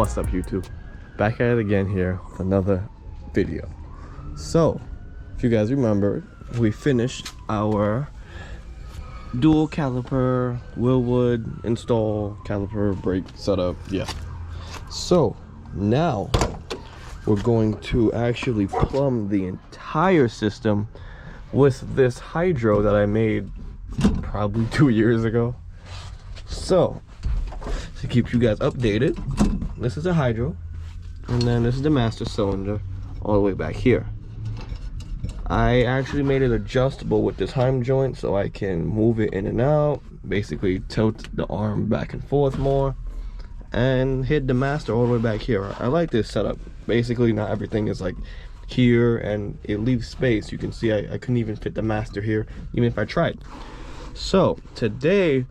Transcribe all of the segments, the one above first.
What's up, YouTube? Back at it again here with another video. So if you guys remember, we finished our dual caliper Wilwood install, caliper brake setup. Yeah, so now we're going to actually plumb the entire system with this hydro that I made probably 2 years ago. So to keep you guys updated, this is a hydro, and then this is the master cylinder all the way back here. I actually made it adjustable with this Heim joint so I can move it in and out, basically tilt the arm back and forth more, and hit the master all the way back here. I like this setup. Basically not everything is like here, and it leaves space. You can see I couldn't even fit the master here even if I tried. So today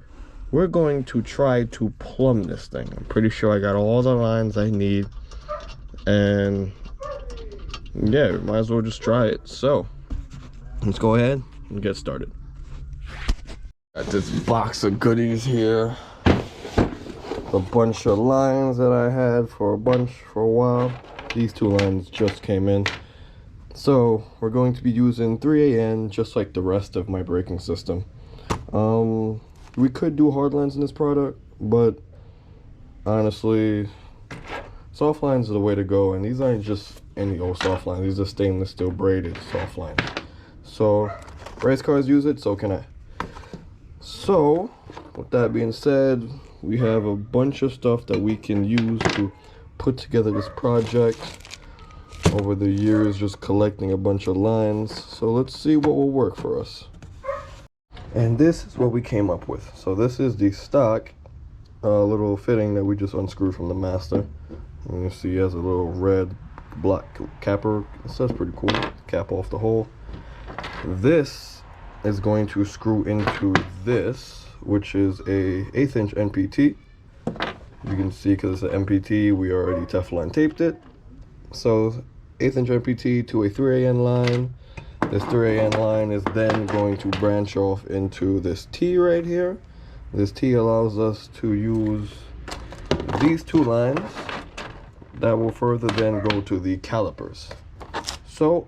we're going to try to plumb this thing. I'm pretty sure I got all the lines I need, and yeah, might as well just try it. So let's go ahead and get started. Got this box of goodies here, a bunch of lines that I had for a while. These two lines just came in, so we're going to be using 3AN just like the rest of my braking system. We could do hard lines in this product, but honestly soft lines are the way to go, and these aren't just any old soft lines. These are stainless steel braided soft lines. So race cars use it, so can I. So with that being said, we have a bunch of stuff that we can use to put together this project. Over the years, just collecting a bunch of lines. So let's see what will work for us. And this is what we came up with. So this is the stock little fitting that we just unscrewed from the master. And you see it has a little red black capper. So that's pretty cool. Cap off the hole. This is going to screw into this, which is a 1/8 inch NPT. You can see because it's an MPT, we already Teflon taped it. So 1/8 inch NPT to a 3AN line. This 3AN line is then going to branch off into this T right here. This T allows us to use these two lines that will further then go to the calipers. So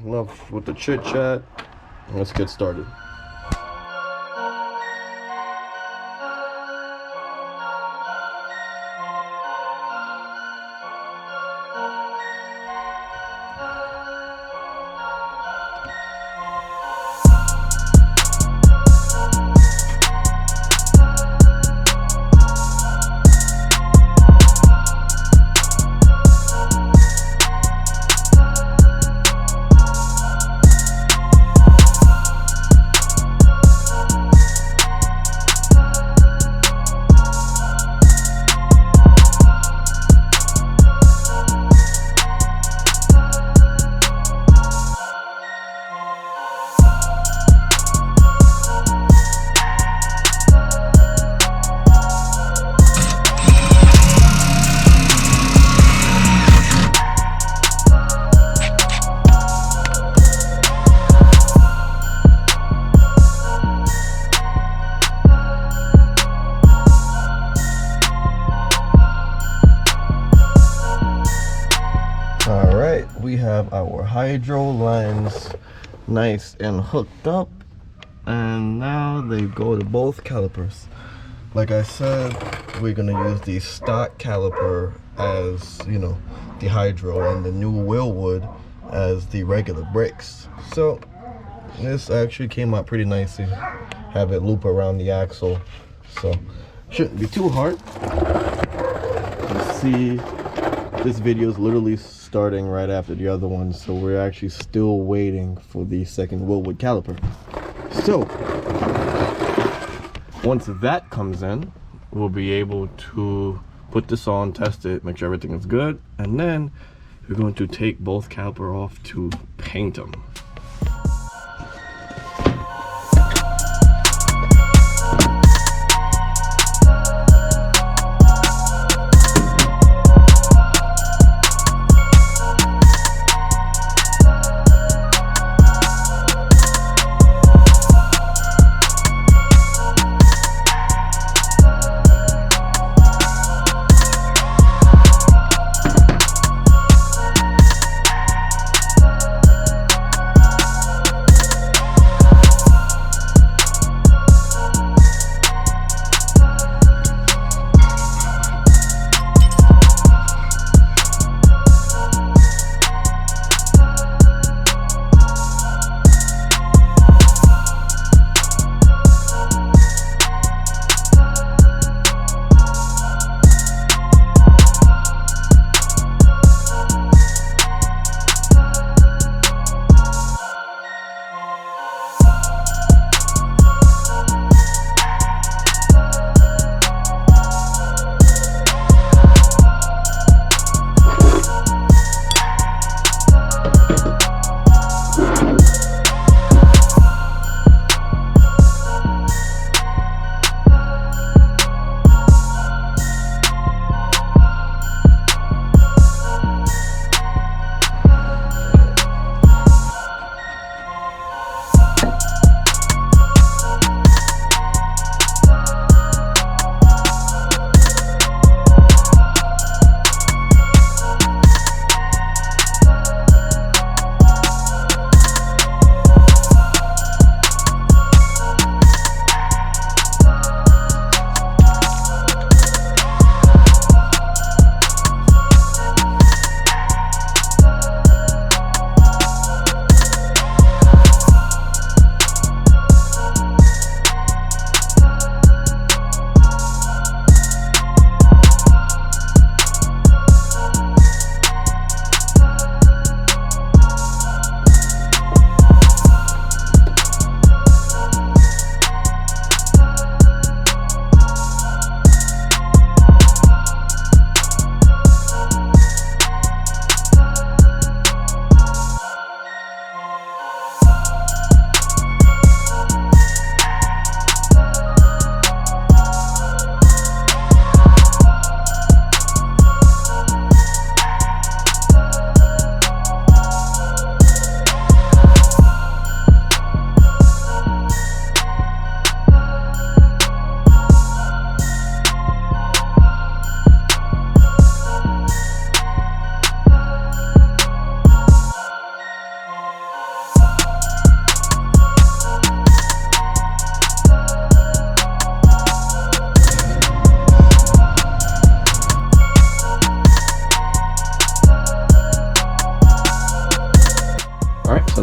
enough with the chit chat, let's get started. We have our hydro lines nice and hooked up, and now they go to both calipers. Like I said, we're gonna use the stock caliper as, you know, the hydro, and the new Wilwood as the regular brakes. So this actually came out pretty nicely. Have it loop around the axle, so shouldn't be too hard. You see, this video is literally starting right after the other one, so we're actually still waiting for the second Wilwood caliper. So once that comes in, we'll be able to put this on, test it, make sure everything is good, and then we're going to take both caliper off to paint them.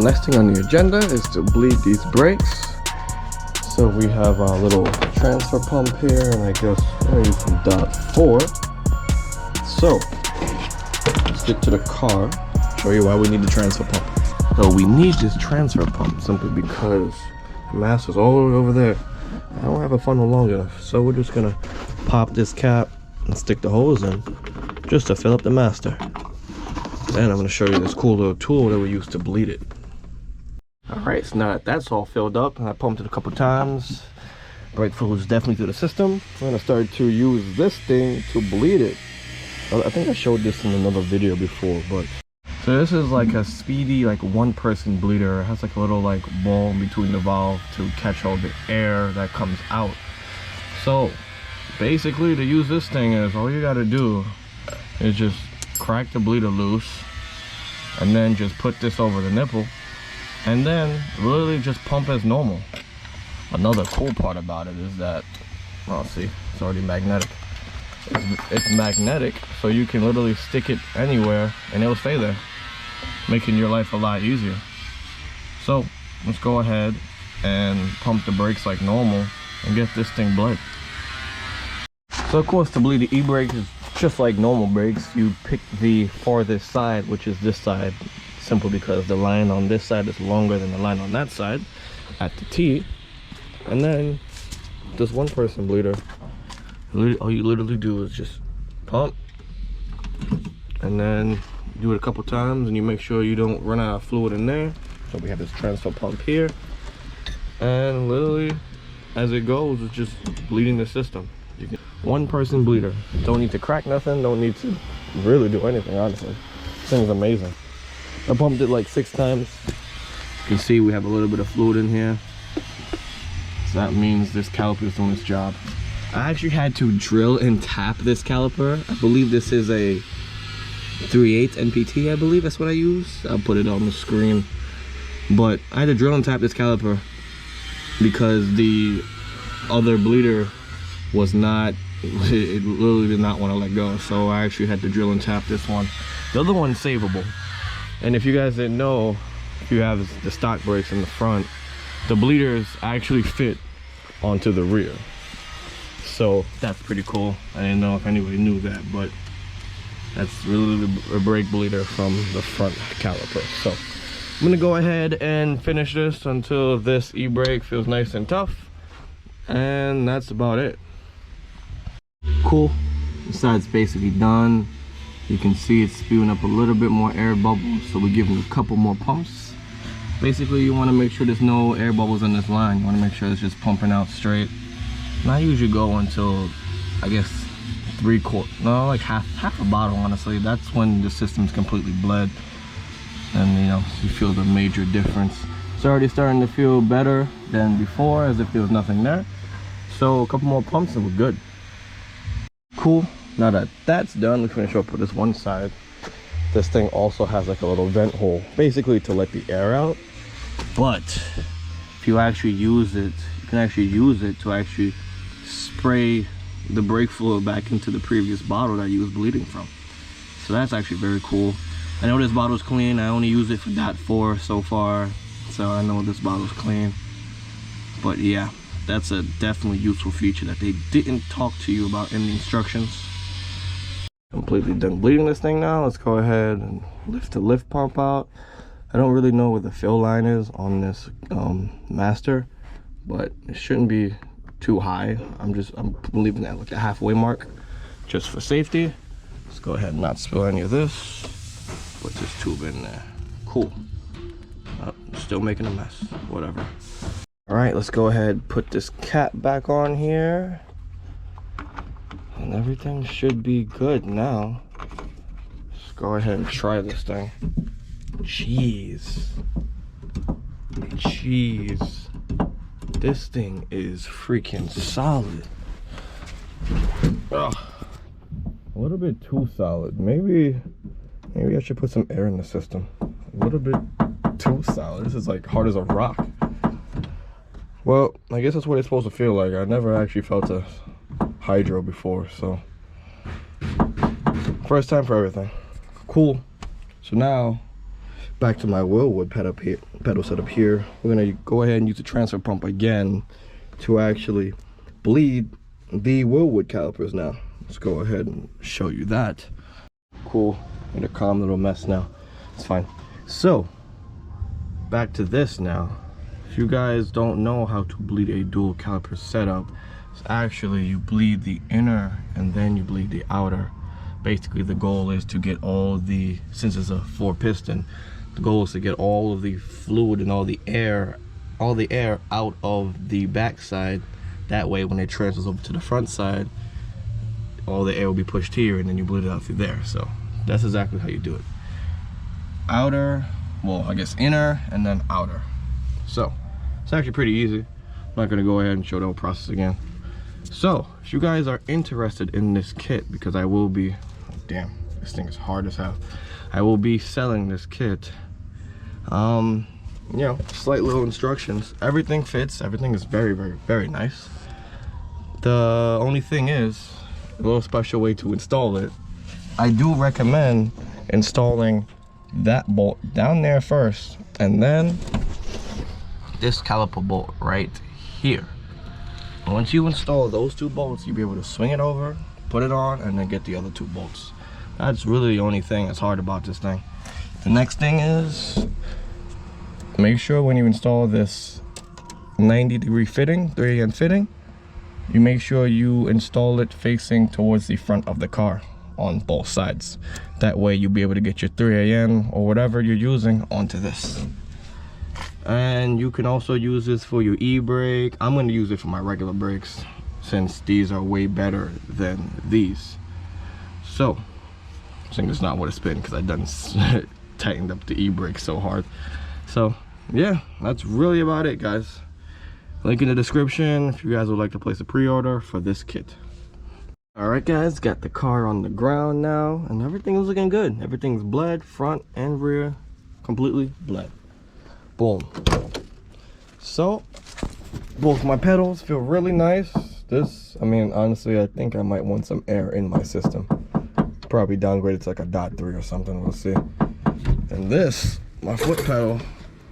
next thing on the agenda is to bleed these brakes. So we have our little transfer pump here, and I guess I'm gonna use some .4. So let's get to the car, show you why we need the transfer pump. So we need this transfer pump simply because the master's all the way over there. I don't have a funnel long enough, so we're just gonna pop this cap and stick the hose in just to fill up the master. Then I'm gonna show you this cool little tool that we use to bleed it. Alright, so now that that's all filled up, and I pumped it a couple times, brake fluid is definitely through the system. I'm gonna start to use this thing to bleed it. I think I showed this in another video before, but so this is like a speedy, like one-person bleeder. It has like a little like ball in between the valve to catch all the air that comes out. So basically, to use this thing is all you gotta do is just crack the bleeder loose, and then just put this over the nipple, and then literally just pump as normal. Another cool part about it is that, well, see, it's already magnetic. It's magnetic, so you can literally stick it anywhere and it'll stay there, making your life a lot easier. So let's go ahead and pump the brakes like normal and get this thing bled. So of course, to bleed the e-brake is just like normal brakes. You pick the farthest side, which is this side, simply because the line on this side is longer than the line on that side at the T. And then this one person bleeder, all you literally do is just pump, and then do it a couple times, and you make sure you don't run out of fluid in there. So we have this transfer pump here, and literally as it goes, it's just bleeding the system. You can, one person bleeder, don't need to crack nothing, don't need to really do anything, honestly. This thing is amazing. I pumped it like 6 times. You can see we have a little bit of fluid in here, so that means this caliper is doing its job. I actually had to drill and tap this caliper. I believe this is a 3/8 NPT, I believe that's what I use. I'll put it on the screen. But I had to drill and tap this caliper because the other bleeder was not, it literally did not want to let go. So I actually had to drill and tap this one. The other one's savable. And if you guys didn't know, if you have the stock brakes in the front, the bleeders actually fit onto the rear. So that's pretty cool. I didn't know if anybody knew that, but that's really a brake bleeder from the front caliper. So I'm gonna go ahead and finish this until this e-brake feels nice and tough, and that's about it. Cool. This side's basically done. You can see it's spewing up a little bit more air bubbles, so we give them a couple more pumps. Basically, you want to make sure there's no air bubbles in this line. You want to make sure it's just pumping out straight. And I usually go until, I guess, like half a bottle, honestly. That's when the system's completely bled, and you know, you feel the major difference. It's already starting to feel better than before, as if there was nothing there. So a couple more pumps and we're good. Cool. Now that that's done, we finish up with this one side. This thing also has like a little vent hole, basically to let the air out. But if you actually use it, you can actually use it to actually spray the brake fluid back into the previous bottle that you was bleeding from. So that's actually very cool. I know this bottle's clean. I only use it for .4 so far, so I know this bottle's clean. But yeah, that's a definitely useful feature that they didn't talk to you about in the instructions. Completely done bleeding this thing now. Let's go ahead and lift the lift pump out. I don't really know where the fill line is on this master, but it shouldn't be too high. I'm leaving that like the halfway mark just for safety. Let's go ahead and not spill any of this. Put this tube in there. Cool. Oh, still making a mess. Whatever. All right, let's go ahead, put this cap back on here, and everything should be good now. Let's go ahead and try this thing. Jeez. This thing is freaking solid. Ugh. A little bit too solid. Maybe I should put some air in the system. A little bit too solid. This is like hard as a rock. Well, I guess that's what it's supposed to feel like. I never actually felt a hydro before, so first time for everything. Cool. So now back to my Wilwood pedal set up here. We're gonna go ahead and use the transfer pump again to actually bleed the Wilwood calipers now. Let's go ahead and show you that. Cool, in a calm little mess now. It's fine. So, back to this now. If you guys don't know how to bleed a dual caliper setup, it's actually you bleed the inner and then you bleed the outer. Basically the goal is to get all the, since it's a 4-piston, the goal is to get all of the fluid and all the air out of the back side. That way when it transfers over to the front side, all the air will be pushed here and then you bleed it out through there. So that's exactly how you do it. Outer, well, I guess inner and then outer. So it's actually pretty easy. I'm not gonna go ahead and show the whole process again. So if you guys are interested in this kit, because I will be, damn, this thing is hard as hell. I will be selling this kit. You know, slight little instructions. Everything fits. Everything is very, very, very nice. The only thing is a little special way to install it. I do recommend installing that bolt down there first, and then this caliper bolt right here. Once you install those 2 bolts, you'll be able to swing it over, put it on, and then get the other 2 bolts. That's really the only thing that's hard about this thing. The next thing is, make sure when you install this 90-degree fitting, 3AN fitting, you make sure you install it facing towards the front of the car on both sides. That way you'll be able to get your 3AN or whatever you're using onto this. And you can also use this for your e-brake. I'm going to use it for my regular brakes since these are way better than these. So I think it's not what it's been because I done tightened up the e-brake so hard. So yeah, that's really about it, guys. Link in the description if you guys would like to place a pre-order for this kit. Alright guys, got the car on the ground now and everything is looking good. Everything's bled, front and rear, completely bled. Boom. So both my pedals feel really nice. This, I mean, honestly, I think I might want some air in my system. Probably downgrade it to like a .3 or something, we'll see. And this, my foot pedal,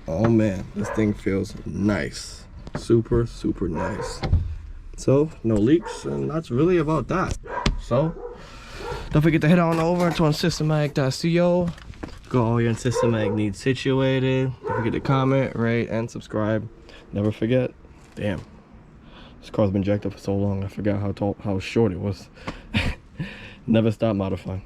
oh man, this thing feels nice. Super, super nice. So, no leaks, and that's really about that. So, don't forget to head on over to systematic.co. Go all your Systematic needs situated. Don't forget to comment, rate, and subscribe. Never forget. Damn, this car's been jacked up for so long, I forgot how short it was. Never stop modifying.